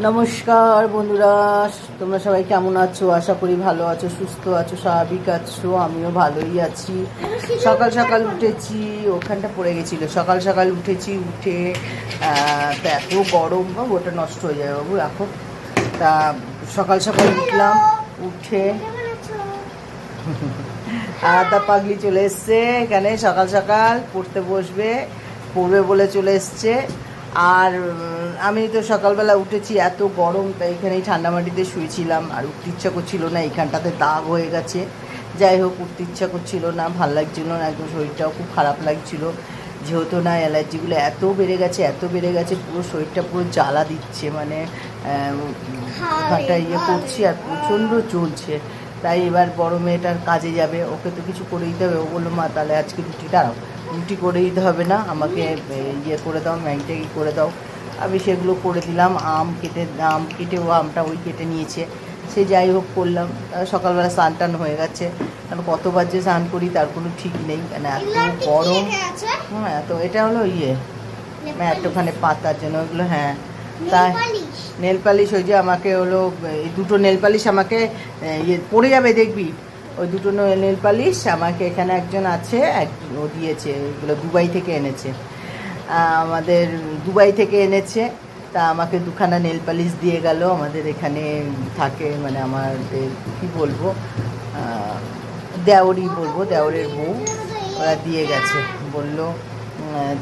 নমস্কার বন্ধুরা, তোমরা সবাই কেমন আছো? আশা করি ভালো আছো, সুস্থ আছো, স্বাভাবিক আছো। আমিও ভালোই আছি। সকাল সকাল উঠেছি, ওখানটা পড়ে গেছিলো। সকাল সকাল উঠেছি, উঠে তা এত গরম, ওটা নষ্ট হয়ে যাবে বাবু এখন। তা সকাল সকাল উঠলাম, উঠে আদা পাগলি চলে এসছে এখানে। সকাল সকাল পড়বে বলে চলে এসছে। আর আমি তো সকালবেলা উঠেছি, এত গরম, তাই এখানেই ঠান্ডা মাটিতে শুয়েছিলাম। আর উঠতে ইচ্ছা করছিল না, এইখানটাতে দাগ হয়ে গেছে। যাই হোক, উঠতে ইচ্ছা করছিল না, ভাল লাগছিল না, একদম শরীরটাও খুব খারাপ লাগছিল। যেহেতু না অ্যালার্জিগুলো এত বেড়ে গেছে, পুরো শরীরটা পুরো জ্বালা দিচ্ছে, মানে ওখানটা করছি আর প্রচণ্ড চলছে। তাই এবার বড় মেয়েটার কাজে যাবে, ওকে তো কিছু করে দিতে হবে। ও বললো, মা তাহলে আজকে রুটি করে দিতে হবে না, আমাকে করে দাও, ম্যাগিটা করে দাও। আমি সেগুলো করে দিলাম। আম কেটে ও আমটা কেটে নিয়েছে। সে যাই হোক করলাম। সকালবেলা স্নান টান হয়ে গেছে, কারণ কতবার যে স্নান করি তার কোনো ঠিক নেই, কেন এত গরম। হ্যাঁ, তো এটা হলো এতখানে পাতার জন্য ওগুলো। হ্যাঁ, তাই নেল পালিশ ওই যে আমাকে হলো এই দুটো নেল পালিশ আমাকে পড়ে যাবে দেখবি। ওই দুটো নেল পালিশ আমাকে এখানে একজন আছে, ও দিয়েছে। ওইগুলো দুবাই থেকে এনেছে, আমাদের দুবাই থেকে এনেছে। তা আমাকে দুখানা নেল পালিশ দিয়ে গেল। আমাদের এখানে থাকে, মানে আমাদের কি বলবো, দেওরই বলবো, দেওরের বউ, ওরা দিয়ে গেছে। বললো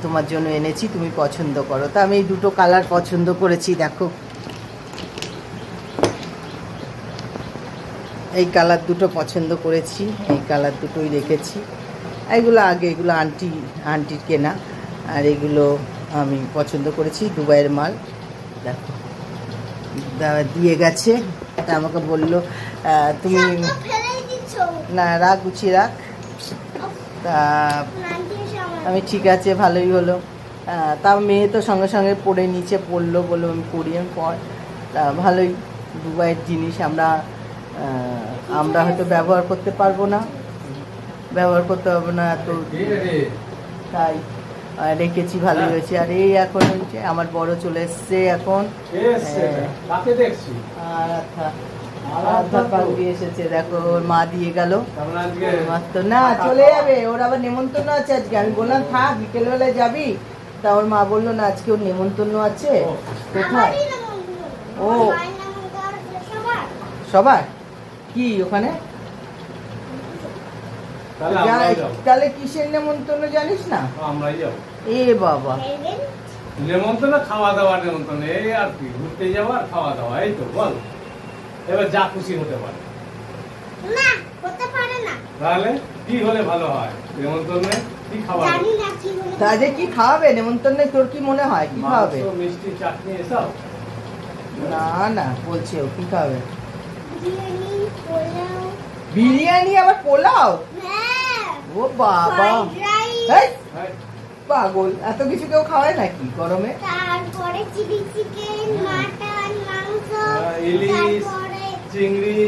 তোমার জন্য এনেছি, তুমি পছন্দ করো। তা আমি এই দুটো কালার পছন্দ করেছি। দেখো, এই কালার দুটো পছন্দ করেছি, এই কালার দুটোই রেখেছি। এগুলো আন্টির কেনা, আর এগুলো আমি পছন্দ করেছি, দুবাইয়ের মাল। দেখো, দিয়ে গেছে। তা আমাকে বললো তুমি না রাখ, গুছিয়ে রাখ। তা আমি ঠিক আছে, ভালোই হলো। তা মেয়ে তো সঙ্গে সঙ্গে পড়ে নিচে পড়লো, বললো আমি পড়ি, আমি পড়। তা ভালোই, দুবাইয়ের জিনিস আমরা হয়তো ব্যবহার করতে পারবো না, তো তাই রেখেছি, ভালোই হয়েছে। আর এই এখন হচ্ছে আমার বড় চলে এসছে এখন। এসেছে, দেখো ওর মা দিয়ে গেল। না, চলে যাবে, ওর আবার নেমন্তন্ন আছে আজকে। আমি বললাম থাক, বিকেলবেলায় যাবি। তা ওর মা বললো না, আজকে ওর নেমন্তন্ন আছে। কোথায়? ও সবার কি ওখানে? তাহলে কিসের নেমন্তন্ন জানিস না? এ বাবা, নেমন্তন্ন খাওয়া দাওয়া, নেমন্তন্ন এই আর কি, ঘুরতে যাওয়া আর খাওয়া দাওয়া, এই তো বল। এবার যা খুশি হতে পারে না, হতে পারে না। তাহলে কি হলে ভালো হয়? নেমন্তন্নে কি খাওয়া? জানি না কি হলে। তাহলে কি খাওয়াবে নেমন্তন্নে? তোর কি মনে হয় কি খাওয়াবে? মিষ্টি, চাটনি এসব? না, বলছি ও কি খাওয়াবে? বিরিয়ানি, পোলাও। বিরিয়ানি আবার পোলাও? হ্যাঁ। ও বাবা, পাগল, এত কিছু কেউ খাওয়ায় নাকি গরমে? তারপরে চিলি চিকেন, মাটন, মাংস, ইলিশ, চিংড়ি,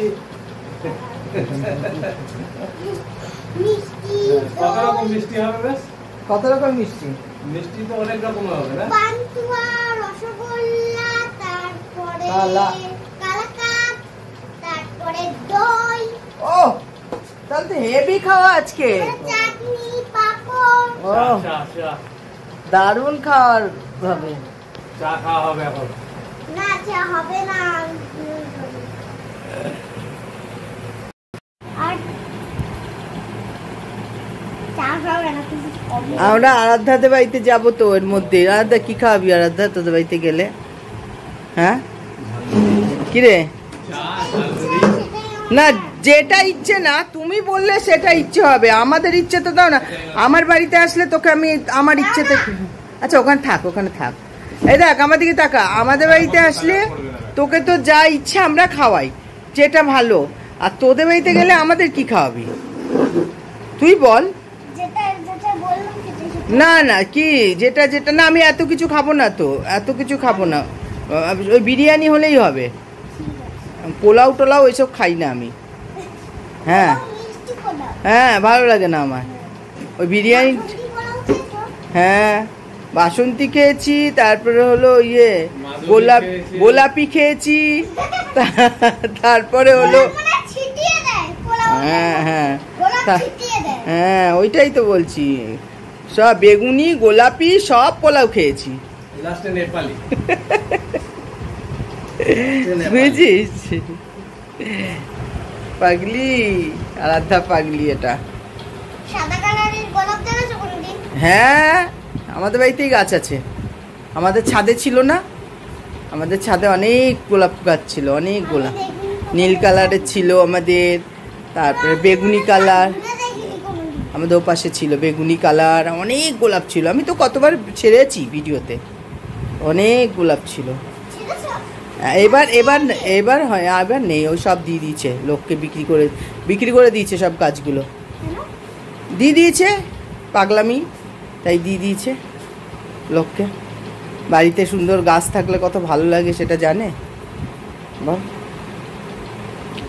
মিষ্টি। কত রকম মিষ্টি হবে? বেশ কত রকম মিষ্টি? মিষ্টি তো অনেক রকম হবে না? পান্তুয়া, রসগোল্লা, তারপরে কালাকাঁদ, তারপরে দই। ও, তাহলে তো হেভি খাওয়া আজকে। চাটনি, পাপড়। ও, দারুণ খাওয়ার হবে। চা খাওয়া হবে এখন? না, চা হবে না। আর চা খাবে না, কিছু হবে না। আমরা আরাধ্যাদের বাড়িতে যাবো তো, এর মধ্যে। আরাধ্যা কি খাওয়াবি আরাধ্যা তোদের বাড়িতে গেলে? হ্যাঁ, কিরে? না, যেটা ইচ্ছে, না তুমি বললে সেটা ইচ্ছে হবে, আমাদের ইচ্ছে তো দাও না। আমার বাড়িতে আসলে তোকে আমি আমার ইচ্ছেতে। আচ্ছা, ওখানে থাক। এই দেখ, আমার দিকে তাকা। আমাদের বাড়িতে আসলে তোকে তো যা ইচ্ছা আমরা খাওয়াই, যেটা ভালো। আর তোদের বাড়িতে গেলে আমাদের কি খাওয়াবি তুই বল? না, কি যেটা না, আমি এত কিছু খাবো না। ওই বিরিয়ানি হলেই হবে, পোলাও টোলাও ওইসব খাই না আমি। হ্যাঁ, ভালো লাগে না আমার ওই বিরিয়ানি। হ্যাঁ, বাসন্তী খেয়েছি, তারপরে হলো ইয়ে মাধুরী খেয়েছি। গোলাপি খেয়েছি, তারপরে হলো মানে ছিটিয়ে দেয় পোলাও। হ্যাঁ হ্যাঁ গোলাপ তা- ছিটিয়ে দেয়। হ্যাঁ ওইটাই তো বলছি, সব বেগুনি গোলাপি সব পোলাও খেয়েছি, লাস্টে নেপালি। বুঝিস? পাগলি, আরাধ্যা পাগলি এটা। সাদা কালারের গোলাপ দেখেছো কোনোদিন? হ্যাঁ আমাদের বাড়িতেই গাছ আছে, আমাদের ছাদে ছিল না, আমাদের ছাদে অনেক গোলাপ গাছ ছিল, অনেক গোলাপ, নীল কালারের ছিল আমাদের, তারপরে বেগুনি কালার, না দেখিনি কোনোদিন। আমাদের ওপাশে ছিল বেগুনি কালার, অনেক গোলাপ ছিল, আমি তো কতবার ছেড়েছি ভিডিওতে, অনেক গোলাপ ছিল। ছিঁড়েছো? এবার এবার এবার হয়, এবার নেই, ওই সব দিয়ে দিয়েছে লোককে, বিক্রি করে দিয়েছে সব গাছগুলো, কেন? দিয়ে দিয়েছে, পাগলামি, তাই দিয়ে দিয়েছে লোককে। বাড়িতে সুন্দর গাছ থাকলে কত ভালো লাগে সেটা জানে বল।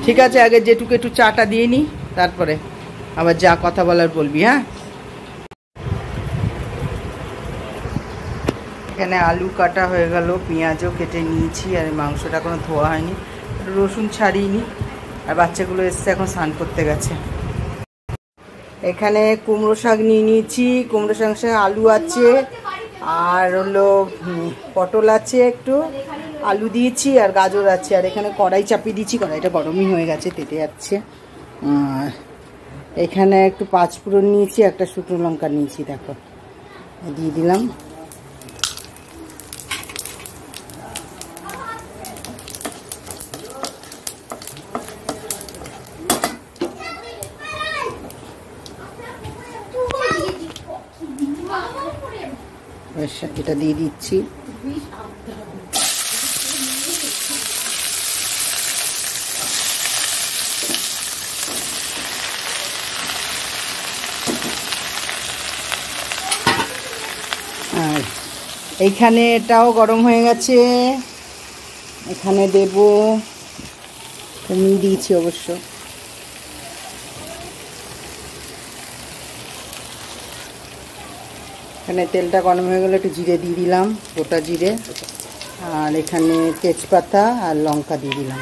ঠিক আছে, আগে যেটুকু একটু চাটা দিয়ে নি, তারপরে আবার যা কথা বলার বলবি। হ্যাঁ, এখানে আলু কাটা হয়ে গেল, পেঁয়াজও কেটে নিয়েছি, আর মাংসটা এখনো ধোয়া হয়নি, রসুন ছাড়িয়ে আর বাচ্চাগুলো এসছে এখন স্নান করতে গেছে। এখানে কুমড়ো শাক নিয়ে নিয়েছি, কুমড়ো শাকের সঙ্গে আলু আছে, আর হলো পটল আছে, একটু আলু দিয়েছি, আর গাজর আছে, আর এখানে কড়াই চাপিয়ে দিয়েছি, কড়াইটা গরমই হয়ে গেছে, তেতে যাচ্ছে। আর এখানে একটু পাঁচফোড়ন নিয়েছি, একটা শুকনো লঙ্কা নিয়েছি, দেখো দিয়ে দিলাম। এটা দিয়ে দিচ্ছি। আর এইখানে এটাও গরম হয়ে গেছে, এখানে দেব, কমিয়ে দিয়েছি অবশ্য। এখানে তেলটা গরম হয়ে গেলে একটু জিরে দিয়ে দিলাম, গোটা জিরে, আর এখানে তেজপাতা আর লঙ্কা দিয়ে দিলাম।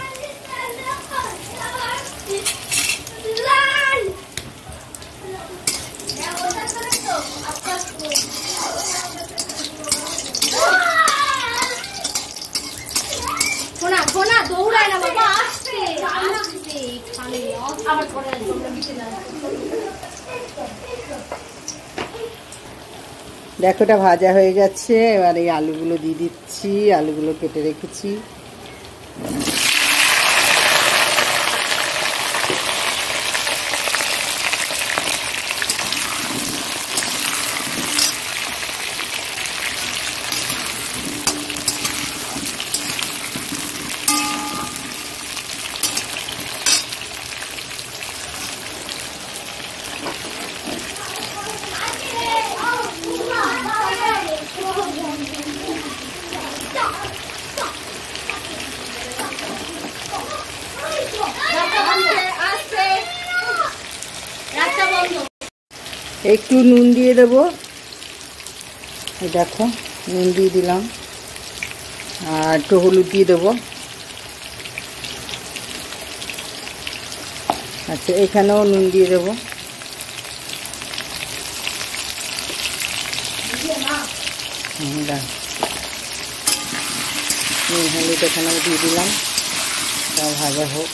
দৌড়ায় না বাবা, আসছে এখানে আবার পরে দেখো এটা ভাজা হয়ে গেছে, এবার এই আলুগুলো দিয়ে দিচ্ছি, আলুগুলো কেটে রেখেছি। একটু নুন দিয়ে দেবো, দেখো নুন দিয়ে দিলাম, আর একটু হলুদ দিয়ে দেবো। আচ্ছা এখানেও নুন দিয়ে দেবো, নুন হলুদ এখানেও দিয়ে দিলাম, তা ভাজা হোক।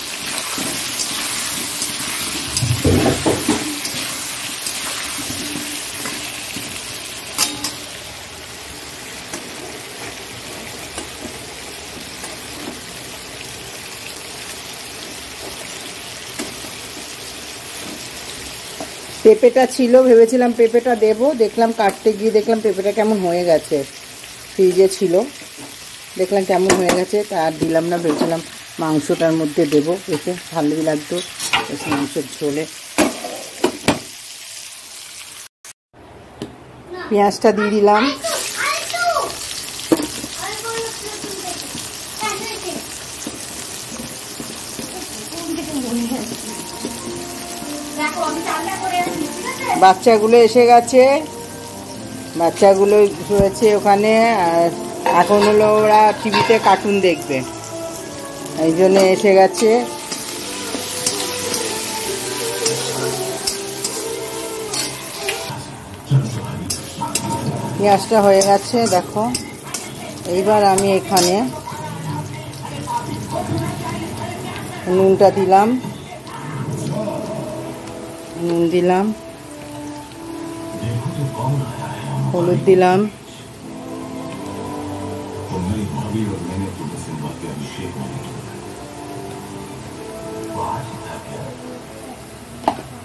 পেঁপেটা ছিল, ভেবেছিলাম পেঁপেটা দেবো, দেখলাম কাটতে গিয়ে দেখলাম পেঁপেটা কেমন হয়ে গেছে, ফ্রিজে ছিল, দেখলাম কেমন হয়ে গেছে, তা আর দিলাম না, ভেবেছিলাম মাংসটার মধ্যে দেবো, এতে ভালোই লাগতো মাংসের ঝোলে। পেঁয়াজটা দিয়ে দিলাম, বাচ্চাগুলো এসে গেছে, বাচ্চাগুলো রয়েছে ওখানে, আর এখন হলো ওরা টিভিতে কার্টুন দেখবে, এই জন্য এসে গেছে। পেঁয়াজটা হয়ে গেছে দেখো। এইবার আমি এখানে নুনটা দিলাম, নুন দিলাম, হলুদ দিলাম,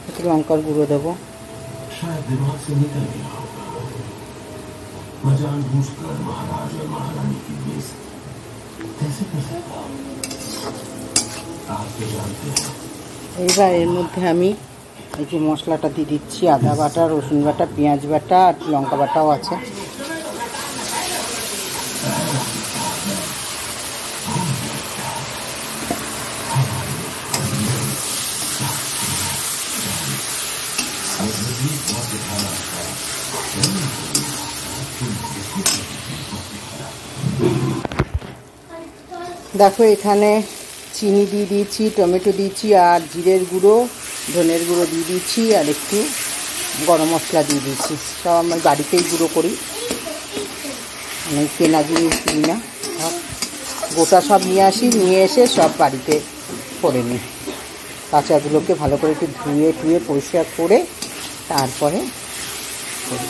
একটু লঙ্কার গুঁড়ো দেবো, এইবার এর মধ্যে আমি এই যে মশলাটা দিয়ে দিচ্ছি, আদা বাটা, রসুন বাটা, পেঁয়াজ বাটা আর লঙ্কা বাটাও আছে। দেখো এখানে চিনি দিয়ে দিয়েছি, টমেটো দিয়েছি, আর জিরের গুঁড়ো, ধনের গুঁড়ো দিয়ে দিয়েছি, আর একটু গরম মশলা দিয়ে দিয়েছি। সব আমি বাড়িতেই গুঁড়ো করি, আমি কেনা জিনিস দিই না, গোটা সব নিয়ে আসি, নিয়ে এসে সব বাড়িতে করে নিই। কাঁচাগুলোকে ভালো করে একটু ধুয়ে পরিষ্কার করে তারপরে করি।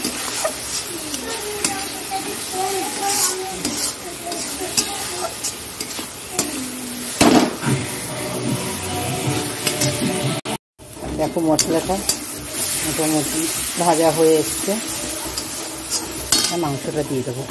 দেখো মশলাটা মোটামুটি ভাজা হয়ে এসছে, মাংসটা দিয়ে দেবো।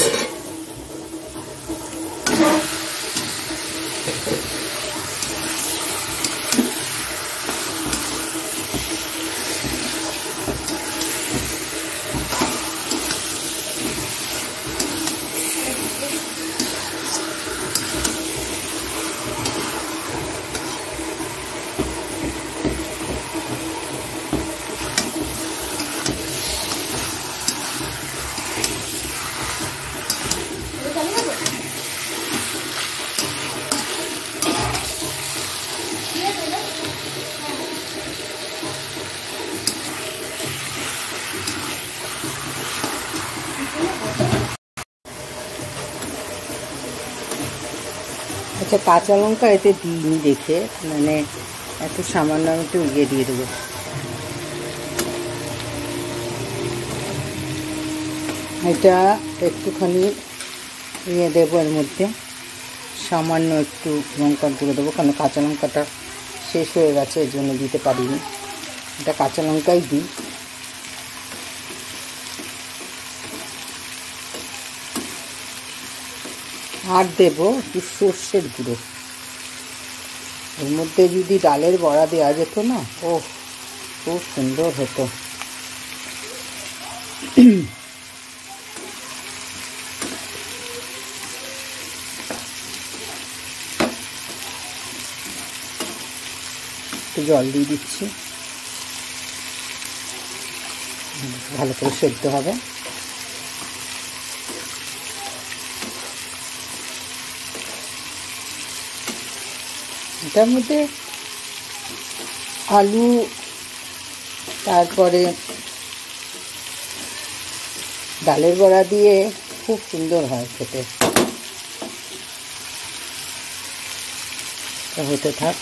আচ্ছা, কাঁচা লঙ্কা এতে দিইনি দেখে, মানে একটু সামান্য একটু ইয়ে দিয়ে দেবো। এটা একটুখানি নিয়ে দেবো, এর মধ্যে সামান্য একটু লঙ্কার গুঁড়ো দেবো, কারণ কাঁচা লঙ্কাটা শেষ হয়ে গেছে, এর জন্য দিতে পারিনি। এটা কাঁচা লঙ্কাই দিই। আর দেবো একটু সর্ষের গুঁড়ো। এর মধ্যে যদি ডালের বড়া দেওয়া যেত না, ও খুব সুন্দর হতো। একটু জল দিয়ে দিচ্ছি, ভালো করে সেদ্ধ হবে। এটার মধ্যে আলু, তারপরে ডালের বড়া দিয়ে খুব সুন্দর হয় খেতে। হতে থাক।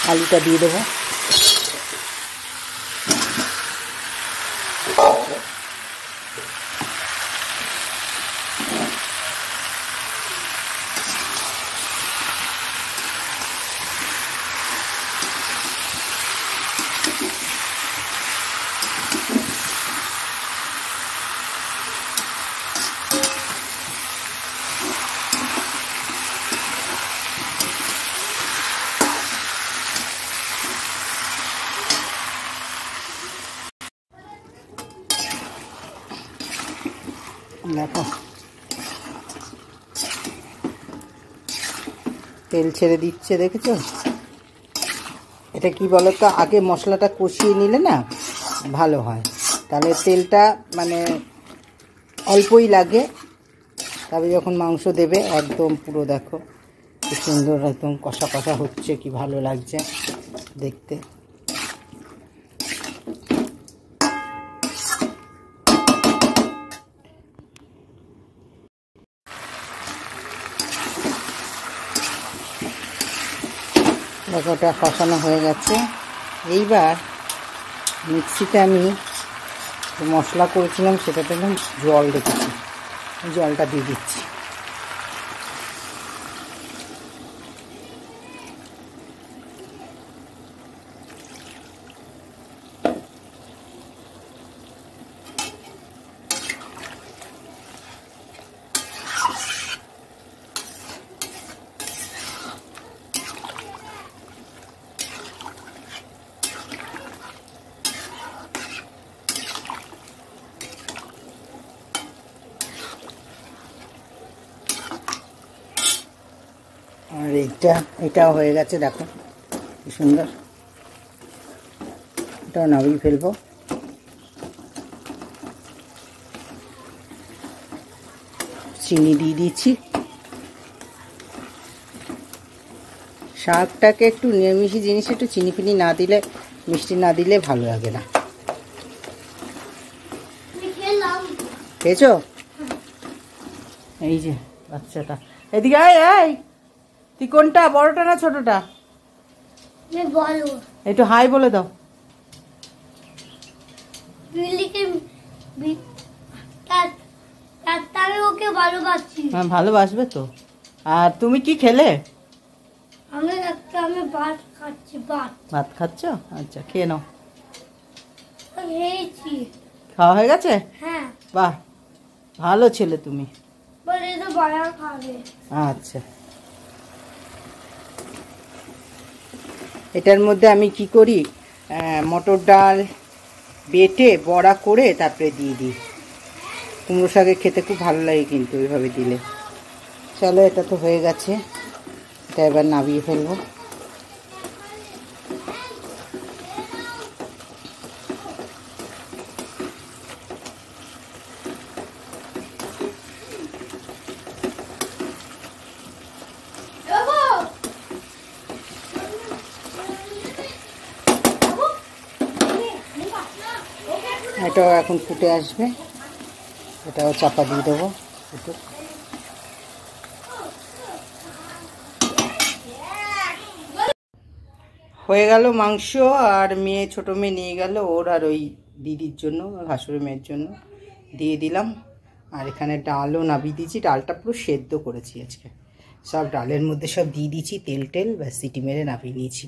আলুটা দিয়ে দেবো। দেখো তেল ছেড়ে দিচ্ছে, দেখেছো? এটা কি বলতো, আগে মশলাটা কষিয়ে নিলে না ভালো হয়, তাহলে তেলটা মানে অল্পই লাগে, তবে যখন মাংস দেবে একদম পুরো দেখো কি সুন্দর একদম কষা কষা হচ্ছে, কি ভালো লাগছে দেখতে। দেখো ওটা কষানো হয়ে গেছে। এইবার মিক্সিতে আমি মশলা করেছিলাম সেটাতে জল রেখেছি, জলটা দিয়ে দিচ্ছি। আর এটাও হয়ে গেছে, দেখো কি সুন্দর। এটাও নামিয়ে ফেলবো। চিনি দিয়ে দিচ্ছি। শাকটাকে একটু নিরামিষি জিনিস, একটু চিনি ফিনি না দিলে, মিষ্টি না দিলে ভালো লাগে না। খেয়েছো? এই যে বাচ্চাটা, এদিকে আয়। তুই কোনটা, বড়টা না ছোটটা? একটু হাই বলে দাও। হ্যাঁ ভালোবাসবে তো। আর তুমি কি খেলে? ভাত খাচ্ছ? আচ্ছা খেয়ে নাও। খাওয়া হয়ে গেছে? বাহ ভালো ছেলে তুমি। আচ্ছা, এটার মধ্যে আমি কি করি, মটর ডাল বেটে বড়া করে তারপরে দিয়ে দিই। কুমড়ো শাকে খেতে খুব ভালো লাগে কিন্তু ওইভাবে দিলে। চলো, এটা তো হয়ে গেছে, এটা এবার নামিয়ে ফেলবো। এটাও এখন ফুটে আসবে, এটাও চাপা দিয়ে দেবো একটু। হয়ে গেল মাংস। আর মেয়ে, ছোটো মেয়ে নিয়ে গেল ওর আর ওই দিদির জন্য, ভাসুরের মেয়ের জন্য দিয়ে দিলাম। আর এখানে ডালও নামিয়ে দিয়েছি, ডালটা পুরো সেদ্ধ করেছি আজকে, সব ডালের মধ্যে সব দিয়ে দিয়েছি, তেল ব্যাস সিটি মেরে নামিয়ে নিয়েছি।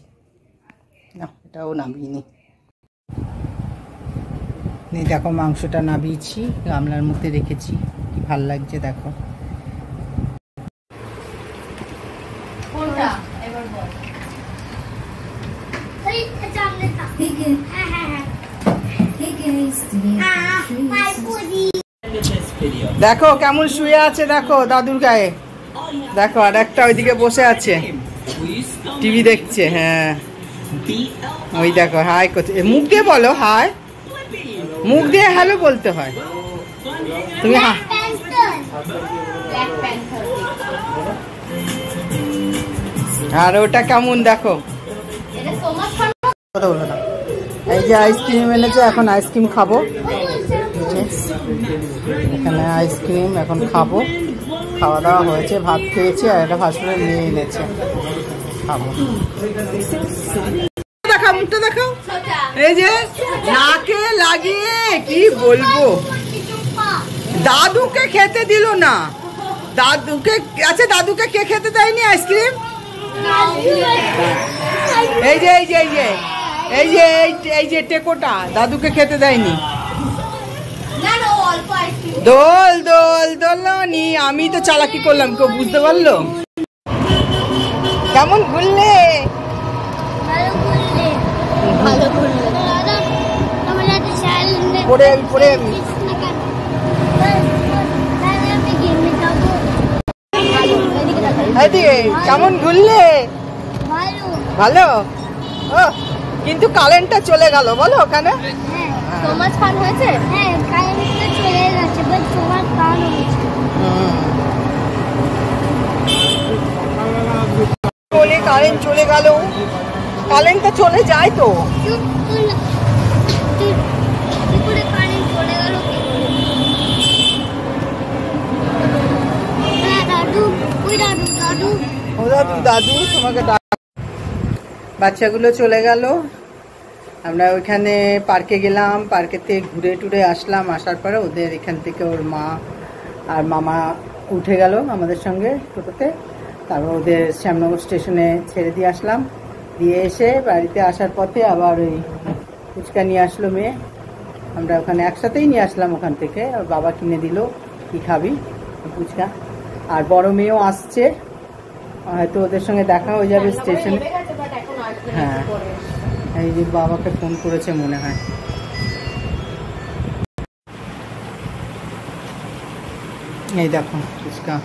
না এটাও নামিয়ে নিই। দেখো মাংসটা নামিয়েছি, গামলার মধ্যে রেখেছি, কি ভাল লাগছে দেখো। দেখো কেমন শুয়ে আছে, দেখো দাদুর গায়ে, দেখো আর একটা ওইদিকে বসে আছে টিভি দেখছে। হ্যাঁ ওই দেখো হাই করছে, মুখ দিয়ে বলো হাই, মুখ দিয়ে হ্যালো বলতে হয়। তুমি আর ওটা কেমন দেখো, কথা বলো না। এই যে আইসক্রিম এনেছে, এখন আইসক্রিম খাবো। এখানে আইসক্রিম এখন খাবো, খাওয়া দাওয়া হয়েছে, ভাত খেয়েছি, আর এটা ভাসুরের মেয়ে এনেছে, খাবো। দেখাও মুখটা, দেখাও, এই যে নাকে লাগিয়ে কি বলবো, দাদুকে খেতে দিল না, দাদুকে, আচ্ছা দাদুকে কে খেতে দেয়নি আইসক্রিম? এই যে এই যে এই যে এই যে এই যে টেকোটা দাদুকে খেতে দেয়নি। দোল দোল দোলনি, আমি তো চালাকি করলাম, কেউ বুঝতে পারলো? কেমন ঘুরলে? পরে আমি পরে আমি এদিকে কেমন ঘুরলে? ভালো। ভালো। ও কিন্তু কারেন্টটা চলে গেল বলো ওখানে। হ্যাঁ, সমাজ পার হয়েছে। হ্যাঁ, কারেন্টটা চলে গেছে, বাট সমাজ পার হয়েছে। বলে কারেন্ট চলে গেল, কারেন্টটা চলে যায় তো। কি করে কারেন্ট চলে গেল? হ্যাঁ দাদু, ওই দাদু দাদু ও দাদু দাদু তোমাকে বাচ্চাগুলো চলে গেল। আমরা ওইখানে পার্কে গেলাম, পার্কেতে ঘুরে টুরে আসলাম। আসার পরে ওদের এখান থেকে ওর মা আর মামা উঠে গেল আমাদের সঙ্গে টোটোতে। তারপর ওদের শ্যামনগর স্টেশনে ছেড়ে দিয়ে আসলাম। দিয়ে এসে বাড়িতে আসার পথে আবার ওই ফুচকা নিয়ে আসলো মেয়ে। আমরা ওখানে একসাথেই নিয়ে আসলাম ওখান থেকে। ওর বাবা কিনে দিল, কি খাবি ফুচকা। আর বড় মেয়েও আসছে, হয়তো ওদের সঙ্গে দেখা হয়ে যাবে স্টেশনে। হ্যাঁ, এই যে বাবাকে ফোন করেছে মনে হয়। এই দেখো ফুচকা।